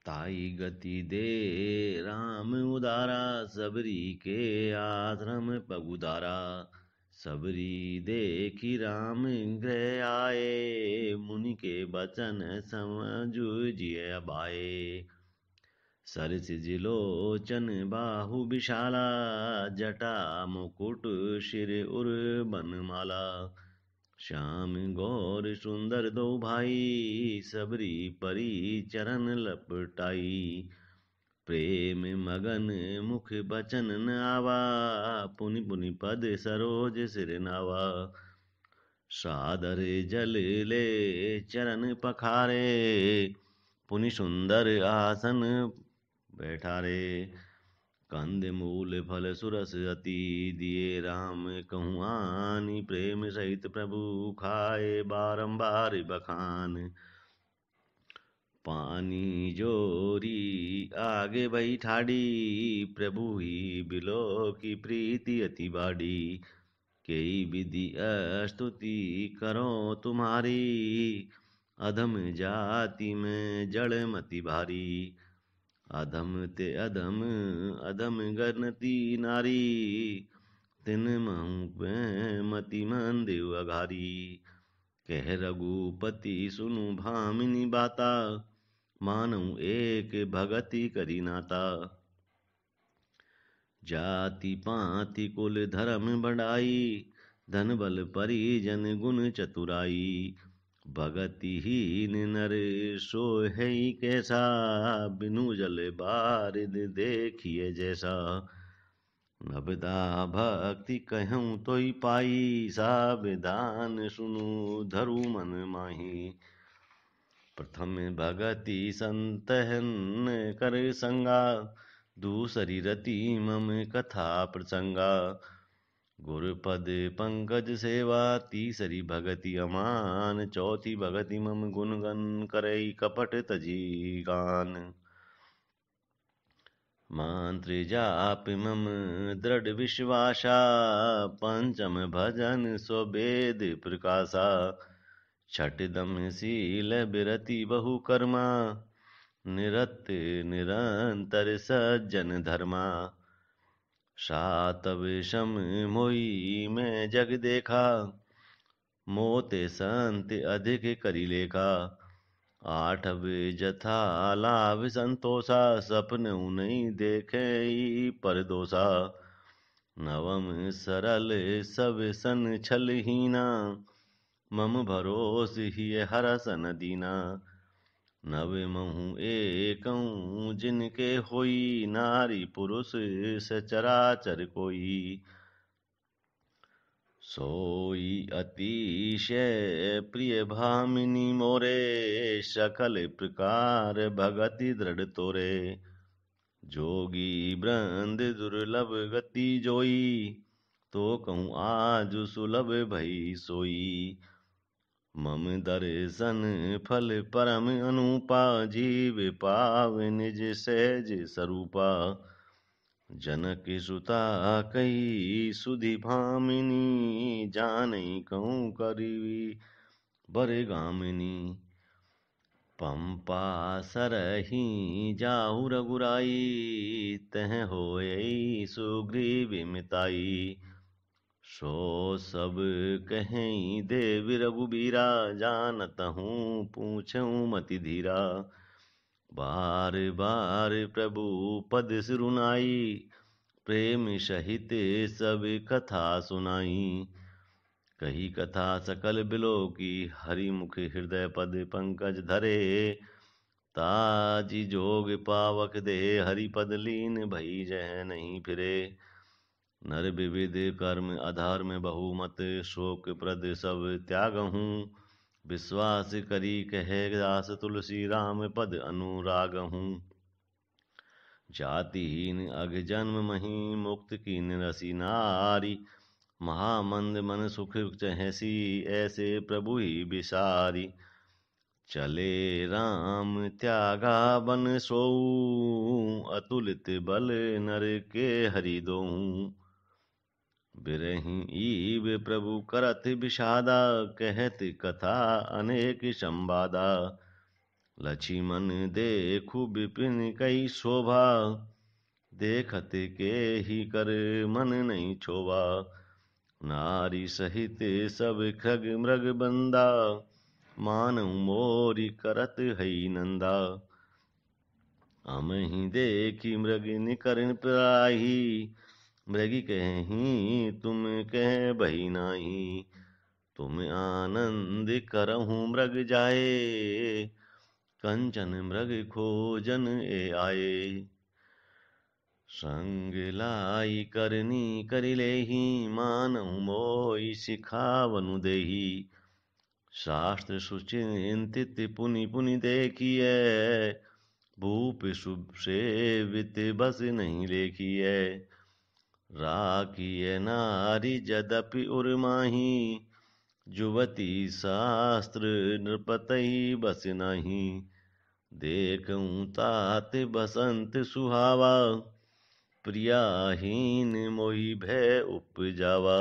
ताई गति दे राम उदारा, सबरी के आश्रम पगुदारा। सबरी देखी राम गृह आए, मुनि के बचन समझुजिय अबाए। सरसिज लोचन बाहु विशाला, जटा मुकुट शिर उर बनमाला। श्याम गौर सुंदर दो भाई, सबरी परी चरण लपटाई। प्रेम मगन मुख बचन न आवा, पुनि पुनि पद सरोज सिर नावा। सादर जल ले चरण पखारे, पुनि सुंदर आसन बैठारे। कंद मूल फल सुरस अति, दिए राम कहूँ आनी। प्रेम सहित प्रभु खाए, बारंबार बखान। पानी जोरी आगे बैठाड़ी, प्रभु ही बिलो की प्रीति अति बाड़ी। कई विधि स्तुति करो तुम्हारी, अधम जाति में जड़ मति भारी। अधम ते अधम अधम गणति नारी, तिन महु मति मंदेव अघारी। कह रघुपति सुनु भामिनी बाता, मानऊ एक भगति करी नाता। जाति पाति कुल धर्म बढ़ाई, धन बल परिजन गुण चतुराई। भगतिहीन नर सोहई कैसा, बिनु जल बारिद देखिए जैसा। नबदा भक्ति कहूँ तोई पाई, सा विधान सुनु धरु मन माही। प्रथम भगति संतहन कर संगा, दूसरी रति मम कथा प्रसंगा। गुरुपद पंकज सेवा, तीसरी भगति अमान। चौथी भगति मम गुणगन करई, कपट तजी गान। मंत्र जाप मम दृढ़ विश्वासा, पंचम भजन स्ववेद प्रकाशा। छठ दम शील बिरति बहु कर्मा, निरत निरंतर सज्जन धर्मा। सातव सम मोई मैं जग देखा, मोते संत अधिक करी लेखा। आठव जथा लाभ संतोषा, सपन नहीं देखे पर दोषा। नवम सरल सब सन छलहीना, मम भरोस ही हरसन दीना। नव महु एकऊँ जिनके होई, नारी पुरुष सचराचर कोई। सोई अतिशय प्रिय भामिनी मोरे, सकल प्रकार भगति दृढ़ तोरे। जोगी वृंद दुर्लभ गति जोई, तो कहूँ आज सुलभ भई सोई। मम दर्शन फल परम अनुपा, जीव पाव निज सहज स्वरूपा। जनक सुता कही सुधि भामिनी, जानै कहूँ करी बर गामिनी। पंपा सरही जाहु रघुराई, तह होय सुग्रीव मिताई। सो सब कहीं देव रघुबीरा, जानत हूँ पूछूं मति धीरा। बार बार प्रभु पद सिरुनाई, प्रेम सहित सब कथा सुनाई। कही कथा सकल बिलो की, हरि मुख हृदय पद पंकज धरे। ताजी जोग पावक दे, हरि पद लीन भई जह नहीं फिरे। नर विविध कर्म अधर्म बहुमत, शोक प्रद सब त्यागहूँ। विश्वास करी कहे दास, तुलसी राम पद अनुरागहूँ। जातिहीन अघ जन्म मही, मुक्त कीन रसी नारी। महामंद मन सुख चहसी, ऐसे प्रभु ही बिसारी। चले राम त्यागा बन सोऊ, अतुलित बल नर के हरि दोऊ। बिरही ईब प्रभु करत विषादा, कहत कथा अनेक संवादा। लक्ष्मण देखु विपिन कई शोभा, देखत के ही कर मन नहीं छोवा। नारी सहित सब खग मृग बंदा, मानव मोरी करत हई नंदा। अमहि देखी मृग निकरन प्राही, मृगी कहीं तुम कह बही नाही। तुम आनंद करहु मृग जाए, कंचन मृग खोजन ए आए। संग लाई करनी करि लेहि, मानहु मोहि सिखावनु देहि। शास्त्र सुचिंतित पुनि पुनि देखिए, भूप शुभ सेवित बस नहीं लेखिए। राखिए नारी जदपि उर्माही, जुवती शास्त्र नृपतहि बस नहीं। देखऊं तात बसंत सुहावा, प्रियाहीन मोहि भय उपजावा।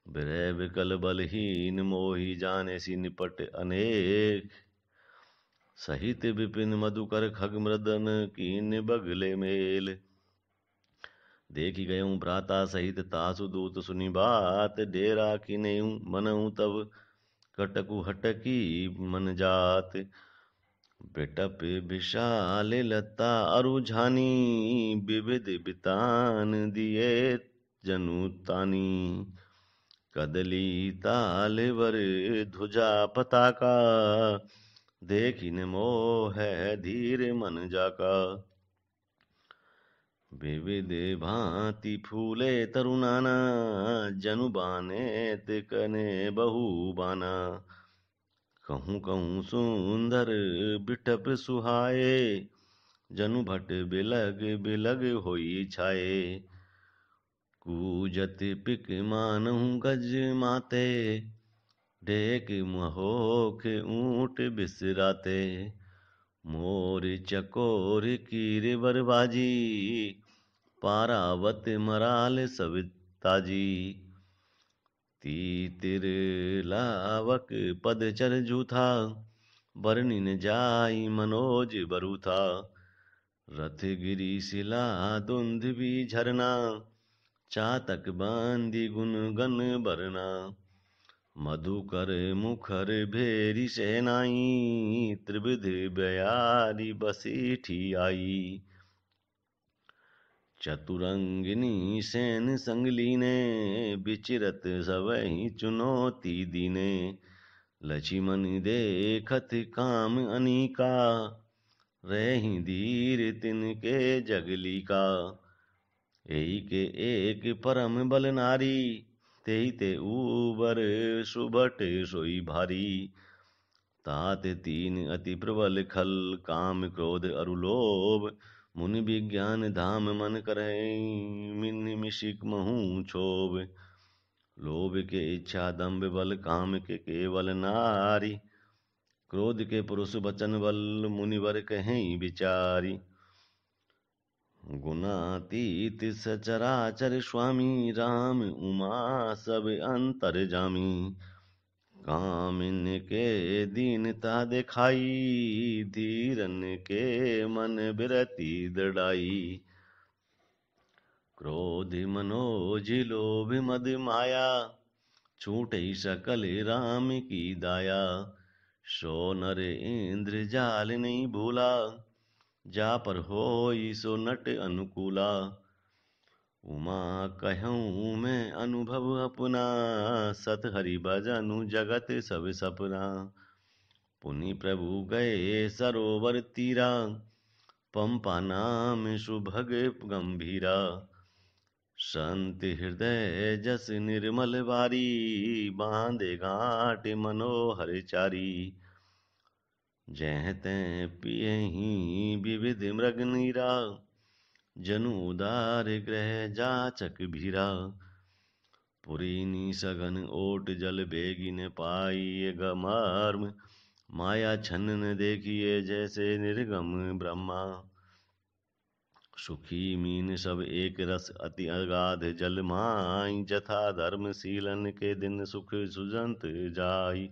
विरह विकल बलहीन मोहि जानेसी निपट अनेक। सहित विपिन मधुकर खग मृदन कीन बगले मेल। देखी गयूं भ्राता सहित तासु दूत सुनि बात। डेरा किनेऊं मनऊं तब कटकु हटकी मन जात। बिटप विशाल लता अरु झानी, विविध बितान दिए जनु तानी। कदली ताल वर ध्वजा पताका, देखिन मोह धीर मन जाका। विविध भांति फूले तरुनाना, जनु बाने तिकने बहु बाना। कहूँ कहूँ सुंदर बिटप सुहाए, जनु भट बिलग बिलग होई छाए। कूजत पिक मानहु गज माते, डेक महोख ऊंट बिसराते। मोर चकोर कीर बरबाजी, पारावत मराल सविताजी। तीतिर लावक पदचर जूथा, बरनिन जाई मनोज बरूथा। रथ गिरी शिला दुंदुभि झरना, चातक बांदी गुन गन बरना। मधुकर मुखर भेरी सेनाई, त्रिविध बयारी बसीठी आई। चतुरंगिनी सेन संग लीने, बिचरत सबहि चुनौती दीने। लक्ष्मण देखत काम अनीका, रही धीर तिनके जगली का। एहि के एक परम बल नारी, तेहि ते ऊबर सुभट सोई भारी। तात तीन अति प्रबल खल, काम क्रोध अरु लोभ। मुनि विज्ञान धाम मन करहि, मिन मिशिक महु क्षोभ। लोभ के इच्छा दंभ बल, काम के केवल नारी। क्रोध के पुरुष बचन बल, मुनिवर कहीं विचारी। गुणातीत सचराचर स्वामी, राम उमा सब अंतर जामी। कामिन के दीनता दिखाई, धीरन के मन बिरति दृढ़ाई। क्रोध मनोज लोभ मद माया, छूटई सकल राम की दाया। सो नर इंद्र जाल नहीं भूला, जा पर होई सो नट अनुकूला। उमा कहूँ मैं अनुभव अपना, सत हरि भजनु जगत सब सपना। पुनि प्रभु गए सरोवर तीरा, पंपा नाम सुभग गंभीरा। संत हृदय जस निर्मल वारी, बांधे घाट मनोहर चारी। जह तै पियहि विविध मृग नीरा, जनु उदार ग्रह जाचक भीरा। पुरीनी सघन ओट जल बेगिन पाई, गमर्म माया छन्न देखिए जैसे निर्गम ब्रह्मा। सुखी मीन सब एक रस अति अगाध जल माई, जथा धर्म शीलन के दिन सुख सुजंत जाई।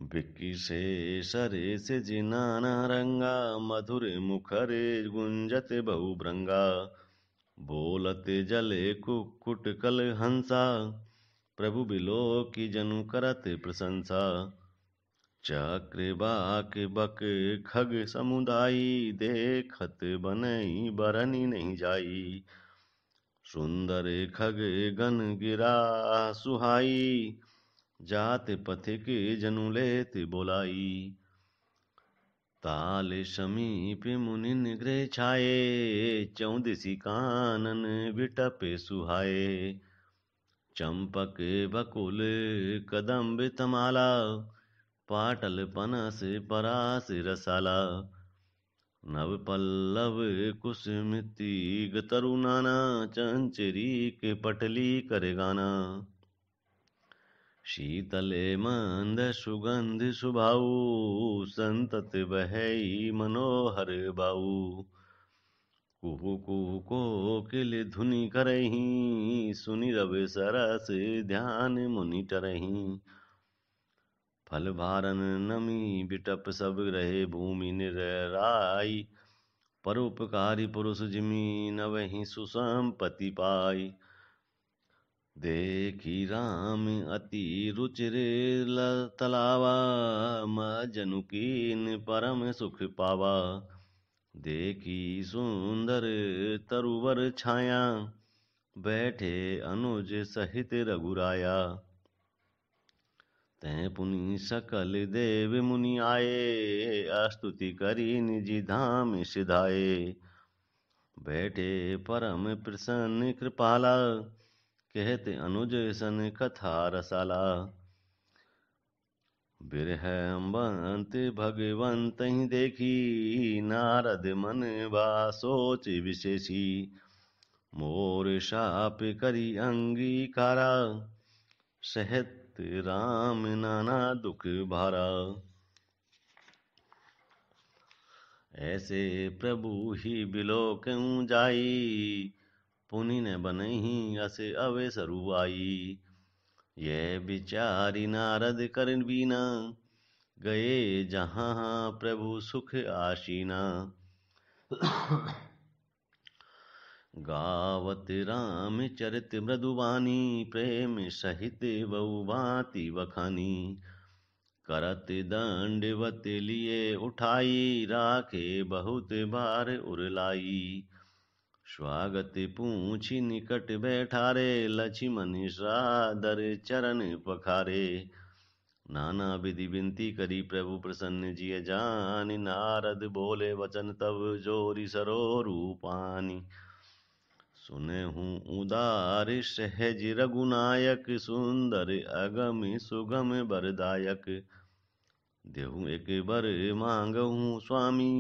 विक्की से सरे से जिनाना रंगा, मधुर मुखर गुंजत बहुभृंगा। बोलत जले कुक्कुट कल हंसा, प्रभु बिलो की जनु करत प्रशंसा। चक्रवाक बक खग समुदायी, देखत बनई बरनी नहीं जाई। सुंदर खग गन गिरा सुहाई, जात पथिक जनु लेत बोलाई। ताल समीप मुनिन गृह छाये, चौदिसी कानन बिटप सुहाये। चंपक बकुल कदम्ब तमाला, पाटल पनस परास रसाला। नव पल्लव कुसुमिति तरुनाना, चंचरी के पटली कर गाना। शीतले मंद सुगंध सुभाऊ, संतत बहई मनोहर बाऊ। कुहू कुहू कोकिल धुनि करही, सुनि रवि सरस ध्यान मुनि टरही। फल भारन नमी बिटप सब रहे, भूमि निराई। परोपकारी पुरुष जिमि, नवहि सुसंपत्ति पाई। देखी राम अति रुचिर तलावा, मजनु कीन परम सुख पावा। देखी सुंदर तरुवर छाया, बैठे अनुज सहित रघुराया। तै पुनि सकल देव मुनि आए, स्तुति करी निज धाम सिधाए। बैठे परम प्रसन्न कृपाला, कहते अनुज सन कथा रसाला। बिरहबंत भगवंत ही देखी, नारद मन बा सोच विशेषी। मोर शाप करी अंगीकारा, सहत राम नाना दुख भारा। ऐसे प्रभु ही बिलो क्यों जाई, पुनि न बनहि अस अवसरु आई। यह विचारी नारद कर बीना, गए जहाँ प्रभु सुख आशीना। गावत राम चरित मृदुवानी, प्रेम सहित बहु भांति वखानी। करत दंडवत लिए उठाई, राखे बहुत बार उरलाई। स्वागत पूछी निकट बैठारे, लक्ष्मण सादर चरण पखारे। नाना विधि विनती करी, प्रभु प्रसन्न जिय जान। नारद बोले वचन तब, जोरी सरोरूपानी। सुनहु उदार सहज रघुनायक, सुंदर अगम सुगम बरदायक। देहु एक बर मांगहु स्वामी,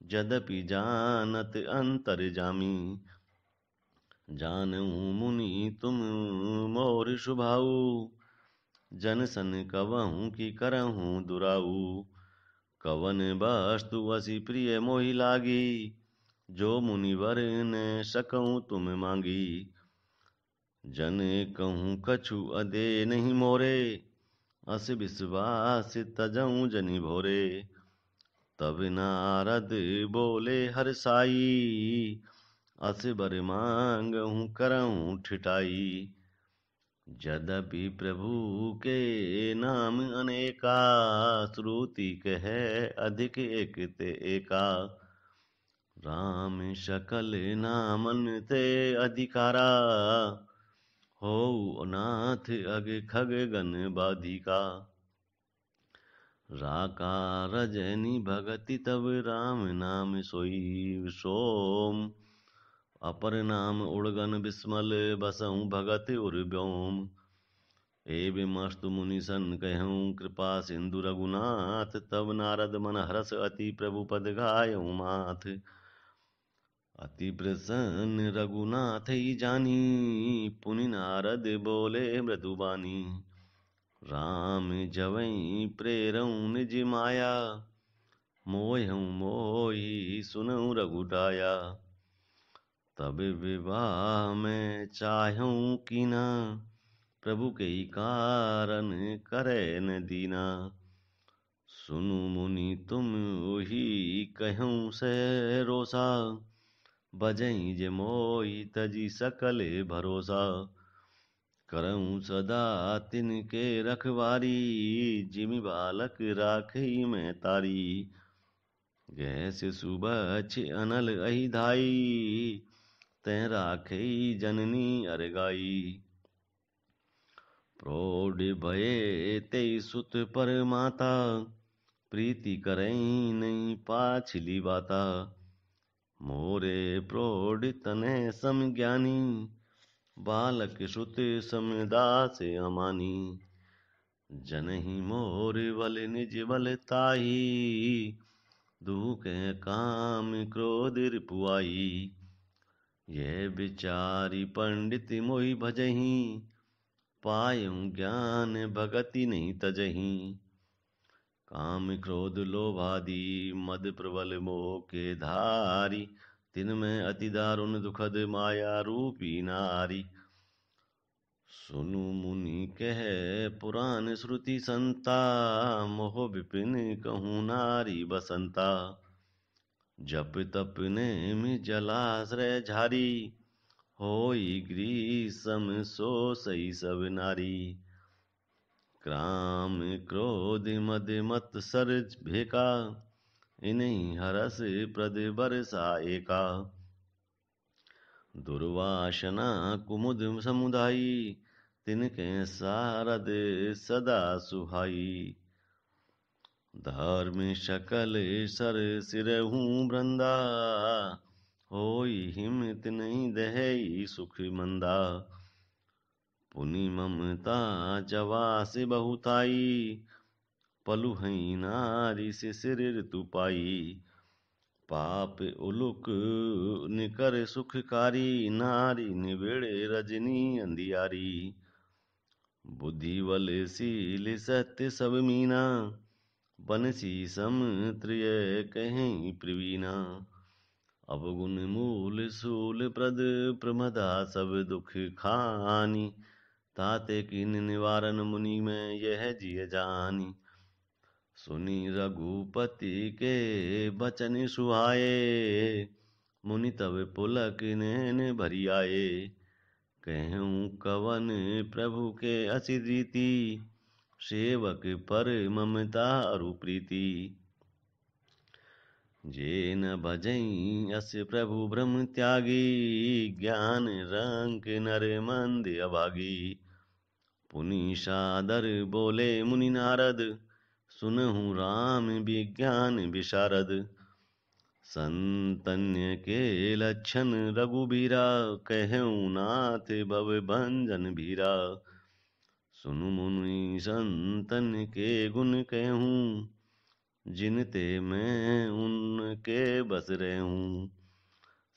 यद्यपि जानत अंतर जामी। जानहु मुनि तुम मोर सुभाऊ, जन सन कवहु की करहु दुराऊ। कवन वस्तु असी प्रिय मोहि लागी, जो मुनिवर ने सकऊं तुम मांगी। जन कहूँ कछु अदे नहीं मोरे, अस विश्वास तजऊं जनि भोरे। तब नारद बोले हर्षाई, अस बर मांगहूँ करहूँ ठिठाई। यद्यपि प्रभु के नाम अनेका, श्रुति कहे अधिक एक ते एका। राम सकल नामन ते अधिकारा, हो नाथ अग खग गन बाधिका। राका रजनी भगति तब, राम नाम सोई सोम। अपर नाम उड़गन बिस्मल, बसहु भगत उर व्योम। एवमस्तु मुनि सन कहूँ, कृपा सिंधु रघुनाथ। तब नारद मन हरस अति, प्रभु पद गायऊ माथ। अति प्रसन्न रघुनाथ ही जानी, पुनि नारद बोले मृदुबानी। राम जवै प्रेरऊ निज माया, मोहऊ मोहि सुनऊ रघुडाया। तब विवाह में चाहूं कीना, प्रभु के कारण करे न दीना। सुनु मुनि तुम ओही कहूँ से रोसा, बजई जे मोई तजी सकल भरोसा। करऊँ सदा तिनके रखवारी, जिमि बालक राखई मैं तारी। गैस सुबछ अनल अहि धाई, तै राखई जननी अरगाई। प्रौढ़ भये ते सुत पर माता, प्रीति करई नहीं पाछली बाता। मोरे प्रौढ़ तनय सम ज्ञानी, बालक श्रुत समदास अमानी। जनहि मोर बल निज बल ताही, दुखे काम क्रोध रिपुआई। यह विचारी पंडित मोहि भजहि, पायऊँ ज्ञान भगति नहीं तजहि। काम क्रोध लोभादि मद प्रबल मोह के धारी, तिनमें अति दारुण दुखद माया रूपी नारी। सुनु मुनि कह पुराण श्रुति संता, मोह विपिन कहूँ नारी बसंता। जप तप नेम जलाश्रय झारी, होई गृह सम सो सही सब नारी। क्राम क्रोध मद मत सर भेका, इन्हीं हरस प्रद बरसा एका। दुर्वासना कुमुद समुदायी, तिनके सारद सदा सुहाई। धर्म सकल सर सिरहूँ वृंदा, होई हिम्मत नहीं दहई सुख मंदा। पुनि ममता जवास बहुताई, पलुहई नारी से सिर ऋतु पाई। पाप उलुक निकर सुखकारी, नारी निबिड़ रजनी अंधियारी। बुद्धि बल शील सत्य सब मीना, बनसी सम त्रिय कहीं प्रवीणा। अवगुण मूल सूल प्रद प्रमदा, सब दुख खानी। ताते कीन निवारण मुनि में यह जिय जानी। सुनी रघुपति के बचन सुहाए, मुनि तब पुलक नैन भरी आए। कहूँ कवन प्रभु के असी रीति, सेवक पर ममता अरु प्रीति। जे न भजई अस प्रभु ब्रह्म त्यागी, ज्ञान रंक नर मंद अभागी। पुनि सादर बोले मुनि नारद, सुनहु राम विज्ञान विशारद। संतन्य के लक्षण रघुबीरा, कहूँ नाथ भव भंजन भीरा। सुनु मुनि संतन के गुण कहूँ, जिनते मैं उनके बस रहूँ।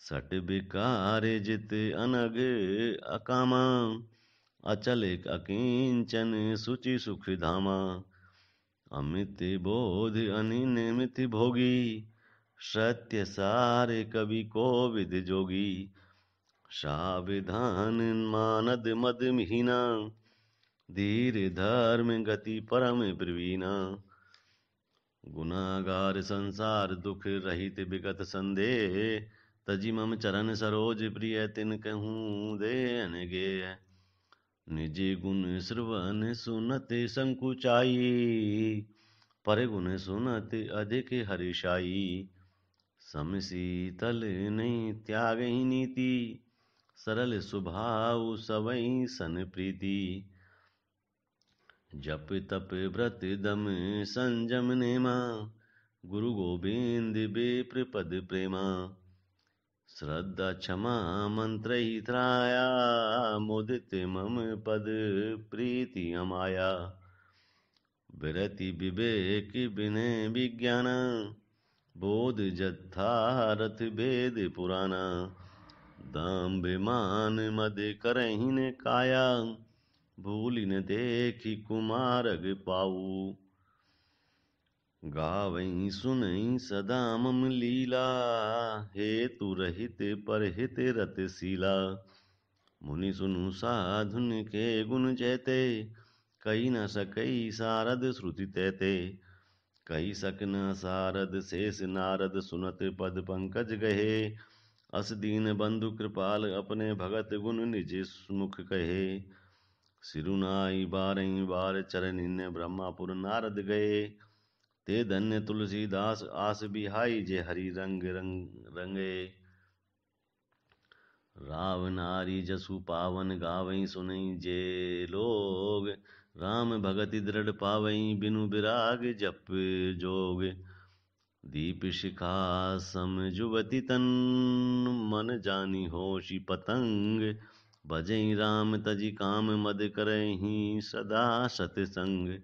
सट विकार जित अनग अकामा, अचल अकिंचन सुचि सुख धामा। अमित बोध अनिमित भोगी, सत्य सार कवि कोविद जोगी। साविधान मानद मद महीना, धीर धर्म गति परम प्रवीणा। गुनागार संसार दुख रहित विगत संदेह, तजी मम चरण सरोज प्रिय तिन कहूँ दे अनगे। निज गुण श्रवण सुनत संकुचाई, पर गुण सुनत अधिक हर्षाई। सम शीतल नहीं त्यागहि नीति, सरल स्वभाव सबई सन प्रीति। जप तप व्रत दम संजम नेमा, गुरु गोविंद विप्र पद प्रेमा। श्रद्धा क्षमा मंत्र ही त्राया, मुदित मम पद प्रीति अमाया। विरति विवेक विनय विज्ञान, बोध जत्थारथ वेद पुराना। दाम मान मद करहिन काया, भूलि न देखी कुमारग पाऊ। गावई सुनई सदा मम लीला, हेतु रहित परहित रतशीला। मुनि सुनु साधुन के गुण जैते, कही न सकई सारद श्रुति तैते। कही सक न सारद शेष नारद सुनत पद पंकज गहे। अस दीन बंधु कृपाल अपने भगत गुण निज मुख कहे। सिरुनाई बारही बार चरनिन ब्रह्मापुर नारद गए। ते धन्य तुलसीदास आस बिहाई जे हरि रंगे। राव नारी जसु पावन गावई सुनई जे लोग। राम भगति दृढ़ पावई बिनु विराग जप जोग। दीप शिखा सम जुवति तन मन जानी होशी पतंग। भजई राम तजि काम मद करहि सदा सतसंग।